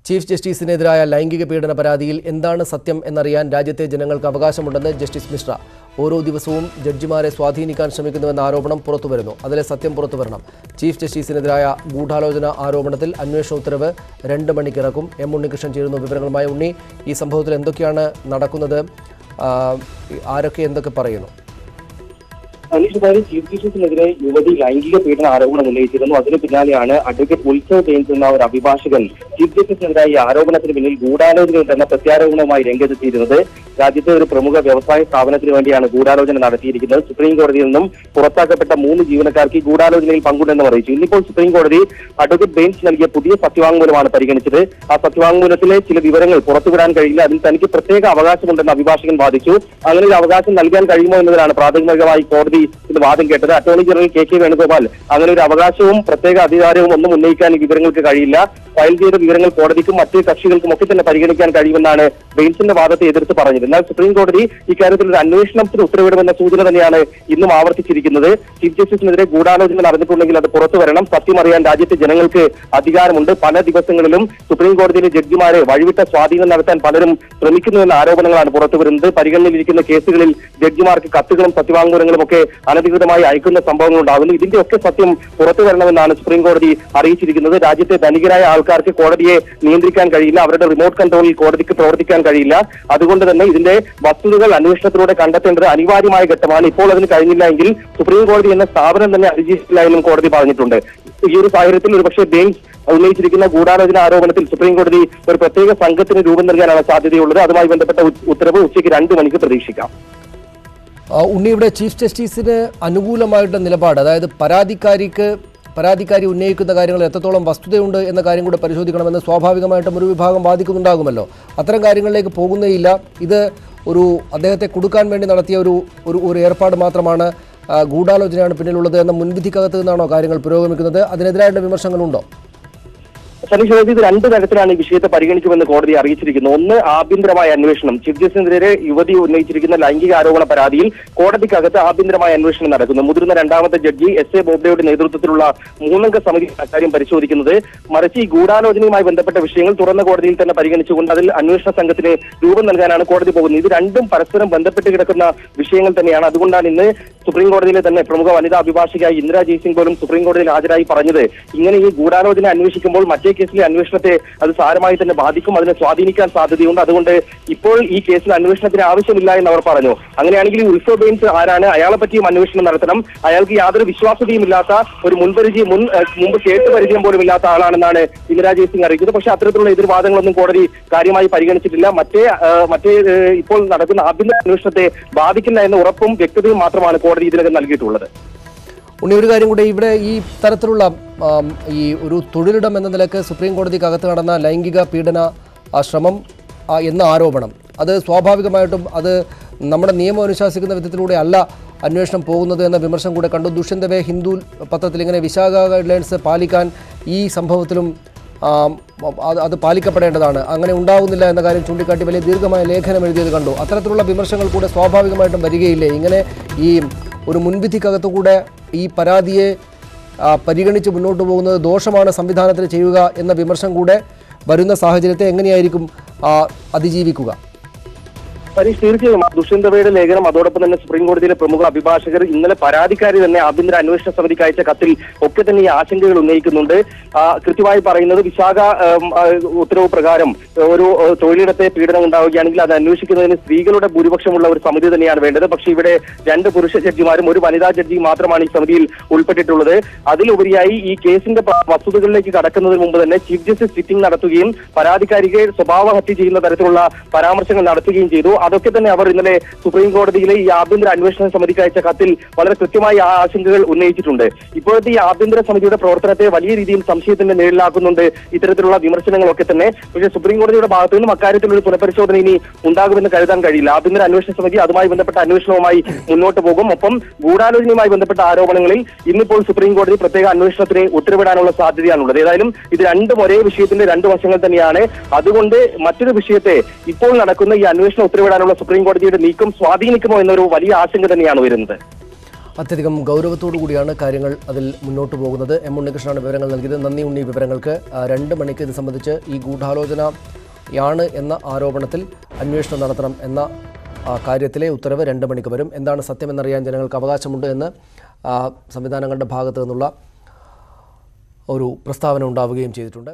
Chief ജസ്റ്റിസിനെതിരായ ലൈംഗിക പീഡന പരാതിയിൽ എന്താണ് സത്യം എന്നറിയാൻ രാജ്യത്തെ ജനങ്ങൾക്ക് അവകാശമുണ്ടെന്ന് ജസ്റ്റിസ് മിശ്ര. ഓരോ ദിവസവും ജഡ്ജിമാരെ സ്വാധീനിക്കാൻ ശ്രമിക്കുന്നുവെന്ന ആരോപണം പുറത്തുവരുന്നു. അതിലെ സത്യം പുറത്തുവരണം. ചീഫ് ജസ്റ്റിസിനെതിരായ ഗൂഢാലോചന ആരോപണത്തിൽ അന്വേഷണ ഉത്തരവ് 2 മണിക്കിറക്കും. എം ഉണ്ണികൃഷ്ണൻ ചേരുന്നു വിവരങ്ങളുമായി. ഉണ്ണി, ഈ സംഭവത്തിൽ എന്തൊക്കെയാണ് നടക്കുന്നത്? ആരൊക്കെ എന്തൊക്കെ പറയുന്നു? അനീഷ്, ചീഫ് ജസ്റ്റിസിനെതിരെ യുവതി ലൈംഗിക പീഡന ആരോപണം ഉന്നയിച്ചിരുന്നു. അതിന് പിന്നാലെയാണ് അഡ്വക്കേറ്റ് ഉത്സവ് ബെയിൻസ് എന്ന ഒരു അഭിഭാഷകൻ ചീഫ് ജസ്റ്റിസിനെതിരായ ഈ ആരോപണത്തിന് പിന്നിൽ ഗൂഢാലോചനയുണ്ടെന്ന പ്രത്യാരോപണവുമായി രംഗത്തെത്തിയിരുന്നത്. രാജ്യത്തെ ഒരു പ്രമുഖ വ്യവസായ സ്ഥാപനത്തിന് വേണ്ടിയാണ് ഗൂഢാലോചന നടത്തിയിരിക്കുന്നത്. സുപ്രീം കോടതിയിൽ നിന്നും പുറത്താക്കപ്പെട്ട 3 ജീവനക്കാർക്ക് ഈ ഗൂഢാലോചനയിൽ പങ്കുണ്ടെന്ന് അറിയിച്ചു. ഇന്നിപ്പോൾ സുപ്രീം കോടതി അഡ്വക്കേറ്റ് ബെയിൻസ് നൽകിയ പുതിയ സത്യവാങ്മൂലമാണ് പരിഗണിച്ചത്. ആ സത്യവാങ്മൂലത്തിലെ ചില വിവരങ്ങൾ പുറത്തുവിടാൻ കഴിയില്ല, അതിൽ തനിക്ക് പ്രത്യേക അവകാശമുണ്ടെന്ന് അഭിഭാഷകൻ വാദിച്ചു. അങ്ങനെ ഒരു അവകാശം നൽകാൻ കഴിയുമോ എന്നതിലാണ് പ്രാഥമികമായി കോടതി ഇത് വാദം കേട്ടത്. അറ്റോർണി ജനറൽ കെ വേണുഗോപാൽ അങ്ങനെ ഒരു അവകാശവും പ്രത്യേക അധികാരവും ഒന്നും ഉന്നയിക്കാൻ ഈ വിവരങ്ങൾക്ക് കഴിയില്ല, ഫയൽ ചെയ്ത വിവരങ്ങൾ കോടതിക്കും മറ്റ് കക്ഷികൾക്കും ഒക്കെ തന്നെ പരിഗണിക്കാൻ കഴിയുമെന്നാണ് ബെയിൻസിന്റെ വാദത്തെ എതിർത്ത് പറഞ്ഞത്. എന്നാൽ സുപ്രീം കോടതി ഇക്കാര്യത്തിൽ ഒരു അന്വേഷണത്തിന് ഉത്തരവിടുമെന്ന സൂചന തന്നെയാണ് ഇന്നും ആവർത്തിച്ചിരിക്കുന്നത്. ചീഫ് ജസ്റ്റിസിനെതിരെ ഗൂഢാലോചന നടന്നിട്ടുണ്ടെങ്കിൽ അത് പുറത്തു വരണം. സത്യം അറിയാൻ രാജ്യത്തെ ജനങ്ങൾക്ക് അധികാരമുണ്ട്. പല ദിവസങ്ങളിലും സുപ്രീം കോടതിയിലെ ജഡ്ജിമാരെ വഴിവിട്ട സ്വാധീനം നടത്താൻ പലരും ശ്രമിക്കുന്നുവെന്ന ആരോപണങ്ങളാണ് പുറത്തുവരുന്നത്. പരിഗണനയിലിരിക്കുന്ന കേസുകളിൽ ജഡ്ജിമാർക്ക് കത്തുകളും സത്യവാങ്മൂലങ്ങളും ഒക്കെ അനധികൃതമായി അയക്കുന്ന സംഭവങ്ങൾ ഉണ്ടാകുന്നു. ഇതിന്റെ ഒക്കെ സത്യം പുറത്തു വരണമെന്നാണ് സുപ്രീം കോടതി അറിയിച്ചിരിക്കുന്നത്. രാജ്യത്തെ ധനികരായ ആൾക്കാർക്ക് കോടതിയെ നിയന്ത്രിക്കാൻ കഴിയില്ല, അവരുടെ റിമോട്ട് കൺട്രോളിൽ കോടതിക്ക് പ്രവർത്തിക്കാൻ കഴിയില്ല. അതുകൊണ്ട് തന്നെ ഇതിന്റെ വസ്തുതകൾ അന്വേഷണത്തിലൂടെ കണ്ടെത്തേണ്ടത് അനിവാര്യമായ ഘട്ടമാണ്. ഇപ്പോൾ അതിന് കഴിഞ്ഞില്ല എങ്കിൽ സുപ്രീം കോടതി എന്ന സ്ഥാപനം തന്നെ അതിജീവിക്കില്ല എന്നും കോടതി പറഞ്ഞിട്ടുണ്ട്. ഈ ഒരു സാഹചര്യത്തിൽ ഒരുപക്ഷെ ബെയിൻസ് ഉന്നയിച്ചിരിക്കുന്ന ഗൂഢാലോചന ആരോപണത്തിൽ സുപ്രീം കോടതി ഒരു പ്രത്യേക സംഘത്തിന് രൂപം നൽകാനാണ് സാധ്യതയുള്ളത്. അതുമായി ബന്ധപ്പെട്ട ഉത്തരവ് ഉച്ചയ്ക്ക് 2 മണിക്ക് പ്രതീക്ഷിക്കാം. ഉണ്ണി, ഇവിടെ ചീഫ് ജസ്റ്റിസിന് അനുകൂലമായിട്ടുള്ള നിലപാട്, അതായത് പരാതിക്കാരി ഉന്നയിക്കുന്ന കാര്യങ്ങൾ എത്രത്തോളം വസ്തുതയുണ്ട് എന്ന കാര്യം കൂടെ പരിശോധിക്കണമെന്ന് സ്വാഭാവികമായിട്ടും ഒരു വിഭാഗം വാദിക്കുന്നുണ്ടാകുമല്ലോ. അത്തരം കാര്യങ്ങളിലേക്ക് പോകുന്നേയില്ല. ഇത് ഒരു അദ്ദേഹത്തെ കൊടുക്കാൻ വേണ്ടി നടത്തിയ ഒരു ഏർപ്പാട് മാത്രമാണ്, ഗൂഢാലോചനയാണ് പിന്നിലുള്ളത് എന്ന മുൻവിധിക്കകത്ത് നിന്നാണോ കാര്യങ്ങൾ പുരോഗമിക്കുന്നത്? അതിനെതിരായിട്ടുള്ള വിമർശനങ്ങളുണ്ടോ? സനീഷ്, ഇത് 2 തരത്തിലാണ് ഈ വിഷയത്തെ പരിഗണിക്കുമെന്ന് കോടതി അറിയിച്ചിരിക്കുന്നു. ഒന്ന്, ആഭ്യന്തരമായ അന്വേഷണം. ചീഫ് ജസ്റ്റിസിനെതിരെ യുവതി ഉന്നയിച്ചിരിക്കുന്ന ലൈംഗിക ആരോപണ പരാതിയിൽ കോടതിക്കകത്ത് ആഭ്യന്തരമായ അന്വേഷണം നടക്കുന്നു. മുതിർന്ന 2ാമത്തെ ജഡ്ജി SA ബോബ്ഡെയുടെ നേതൃത്വത്തിലുള്ള 3-അംഗ സമിതി അക്കാര്യം പരിശോധിക്കുന്നത്. മറിച്ച് ഈ ഗൂഢാലോചനയുമായി ബന്ധപ്പെട്ട വിഷയങ്ങൾ തുറന്ന കോടതിയിൽ തന്നെ പരിഗണിച്ചുകൊണ്ട് അതിൽ അന്വേഷണ സംഘത്തിന് രൂപം നൽകാനാണ് കോടതി പോകുന്നത്. ഇത് രണ്ടും പരസ്പരം ബന്ധപ്പെട്ട് കിടക്കുന്ന വിഷയങ്ങൾ തന്നെയാണ്. അതുകൊണ്ടാണ് ഇന്ന് സുപ്രീം കോടതിയിലെ തന്നെ പ്രമുഖ വനിതാ അഭിഭാഷകയായി ഇന്ദിരാ ജയ്സിംഗ് പോലും സുപ്രീം കോടതിയിൽ ഹാജരായി പറഞ്ഞത്, ഇങ്ങനെ ഈ ഗൂഢാലോചന അന്വേഷിക്കുമ്പോൾ മറ്റേ കേസിലെ അന്വേഷണത്തെ അത് സാരമായി തന്നെ ബാധിക്കും, അതിനെ സ്വാധീനിക്കാൻ സാധ്യതയുണ്ട്. അതുകൊണ്ട് ഇപ്പോൾ ഈ കേസിൽ അന്വേഷണത്തിന് ആവശ്യമില്ല എന്ന് അവർ പറഞ്ഞു. അങ്ങനെയാണെങ്കിൽ ഈ ഉത്സവ് ബെയിൻസ് ആരാണ്? അയാളെ പറ്റിയും അന്വേഷണം നടത്തണം. അയാൾക്ക് യാതൊരു വിശ്വാസ്യതയും ഇല്ലാത്ത, ഒരു മുമ്പ് കേട്ട് പരിചയം പോലും ഇല്ലാത്ത ആളാണെന്നാണ് ഇന്ദിരാ ജയ്സിംഗ് അറിയിക്കുന്നത്. പക്ഷേ അത്തരത്തിലുള്ള എതിർവാദങ്ങളൊന്നും കോടതി കാര്യമായി പരിഗണിച്ചിട്ടില്ല. മറ്റേ ഇപ്പോൾ നടക്കുന്ന ആഭ്യന്തര അന്വേഷണത്തെ ബാധിക്കില്ല എന്ന ഉറപ്പും വ്യക്തതയും മാത്രമാണ് കോടതി ഇതിനകം നൽകിയിട്ടുള്ളത്. ഉണ്ണി, ഒരു കാര്യം കൂടെ, ഇവിടെ ഈ തരത്തിലുള്ള ഈ ഒരു തൊഴിലിടം എന്ന നിലക്ക് സുപ്രീം കോടതിക്കകത്ത് നടന്ന ലൈംഗിക പീഡന ശ്രമം എന്ന ആരോപണം, അത് സ്വാഭാവികമായിട്ടും അത് നമ്മുടെ നിയമം അനുശാസിക്കുന്ന വിധത്തിലൂടെ അല്ല അന്വേഷണം പോകുന്നത് എന്ന വിമർശനം കൂടെ കണ്ടു. ദുഷ്യന്തവേ ഹിന്ദു പത്രത്തിൽ ഇങ്ങനെ വിശാഖ ഗൈഡ്ലൈൻസ് പാലിക്കാൻ ഈ സംഭവത്തിലും അത് പാലിക്കപ്പെടേണ്ടതാണ്, അങ്ങനെ ഉണ്ടാകുന്നില്ല എന്ന കാര്യം ചൂണ്ടിക്കാട്ടി വലിയ ദീർഘമായ ലേഖനം എഴുതിയത് കണ്ടു. അത്തരത്തിലുള്ള വിമർശനങ്ങൾ കൂടെ സ്വാഭാവികമായിട്ടും വരികയില്ലേ? ഇങ്ങനെ ഈ ഒരു മുൻവിധിക്കകത്തുകൂടെ ഈ പരാതിയെ പരിഗണിച്ച് മുന്നോട്ട് പോകുന്നത് ദോഷമാണ് സംവിധാനത്തിന് ചെയ്യുക എന്ന വിമർശനം കൂടെ വരുന്ന സാഹചര്യത്തെ എങ്ങനെയായിരിക്കും അതിജീവിക്കുക? തീർച്ചയായും ദുഷ്യന്തവയുടെ ലേഖനം, അതോടൊപ്പം തന്നെ സുപ്രീം കോടതിയിലെ പ്രമുഖ അഭിഭാഷകർ ഇന്നലെ പരാതിക്കാരി തന്നെ ആഭ്യന്തര അന്വേഷണ സമിതിക്ക് അയച്ച കത്തിൽ ഒക്കെ തന്നെ ഈ ആശങ്കകൾ ഉന്നയിക്കുന്നുണ്ട്. കൃത്യമായി പറയുന്നത്, വിശാഖ ഉത്തരവ് പ്രകാരം ഒരു തൊഴിലിടത്തെ പീഡനം ഉണ്ടാവുകയാണെങ്കിൽ അത് അന്വേഷിക്കുന്നതിന് സ്ത്രീകളുടെ ഭൂരിപക്ഷമുള്ള ഒരു സമിതി തന്നെയാണ് വേണ്ടത്. പക്ഷേ ഇവിടെ 2 പുരുഷ ജഡ്ജിമാരും 1 വനിതാ ജഡ്ജിയും മാത്രമാണ് ഈ സമിതിയിൽ ഉൾപ്പെട്ടിട്ടുള്ളത്. അതിലുപരിയായി ഈ കേസിന്റെ വസ്തുതകളിലേക്ക് കടക്കുന്നതിന് മുമ്പ് തന്നെ ചീഫ് ജസ്റ്റിസ് സിറ്റിംഗ് നടത്തുകയും പരാതിക്കാരിക്ക് സ്വഭാവഹത്യ ചെയ്യുന്ന തരത്തിലുള്ള പരാമർശങ്ങൾ നടത്തുകയും ചെയ്തു. അതൊക്കെ തന്നെ അവർ ഇന്നലെ സുപ്രീം കോടതിയിലെ ഈ ആഭ്യന്തര അന്വേഷണ സമിതിക്ക് അയച്ച കത്തിൽ വളരെ കൃത്യമായി ആ ആശങ്കകൾ ഉന്നയിച്ചിട്ടുണ്ട്. ഇപ്പോഴത്തെ ഈ ആഭ്യന്തര സമിതിയുടെ പ്രവർത്തനത്തെ വലിയ രീതിയിൽ സംശയത്തിന്റെ നിഴലിലാക്കുന്നുണ്ട് ഇത്തരത്തിലുള്ള വിമർശനങ്ങളൊക്കെ തന്നെ. പക്ഷേ സുപ്രീം കോടതിയുടെ ഭാഗത്തു നിന്നും അക്കാര്യത്തിൽ ഒരു പുനഃപരിശോധന ഇനി ഉണ്ടാകുമെന്ന് കരുതാൻ കഴിയില്ല. ആഭ്യന്തര അന്വേഷണ സമിതി അതുമായി ബന്ധപ്പെട്ട അന്വേഷണവുമായി മുന്നോട്ട് പോകും. ഒപ്പം ഗൂഢാലോചനയുമായി ബന്ധപ്പെട്ട ആരോപണങ്ങളിൽ ഇന്നിപ്പോൾ സുപ്രീം കോടതി പ്രത്യേക അന്വേഷണത്തിന് ഉത്തരവിടാനുള്ള സാധ്യതയാണുള്ളത്. ഏതായാലും ഇത് രണ്ടും ഒരേ വിഷയത്തിന്റെ 2 വശങ്ങൾ തന്നെയാണ്. അതുകൊണ്ട് മറ്റൊരു വിഷയത്തെ ഇപ്പോൾ നടക്കുന്ന ഈ അന്വേഷണ ഉത്തരവിടാനുള്ള സുപ്രീം കോടതിയുടെ നീക്കം സ്വാധീനിക്കുമോ എന്നൊരു വലിയ ആശങ്ക തന്നെയാണ് വരുന്നത്. അത്യധികം ഗൗരവത്തോടു കൂടിയാണ് കാര്യങ്ങൾ അതിൽ മുന്നോട്ട് പോകുന്നത്. എം ഉണ്ണികൃഷ്ണനാണ് വിവരങ്ങൾ നൽകിയത്. നന്ദി ഉണ്ണി വിവരങ്ങൾക്ക്. 2 മണിക്ക് ഇത് സംബന്ധിച്ച് ഈ ഗൂഢാലോചനയാണ് എന്ന ആരോപണത്തിൽ അന്വേഷണം നടത്തണം എന്ന കാര്യത്തിലെ ഉത്തരവ് 2 മണിക്ക് വരും. എന്താണ് സത്യമെന്നറിയാൻ ജനങ്ങൾക്ക് അവകാശമുണ്ട് എന്ന് സംവിധാനങ്ങളുടെ ഭാഗത്തു നിന്നുള്ള ഒരു പ്രസ്താവന ഉണ്ടാവുകയും ചെയ്തിട്ടുണ്ട്.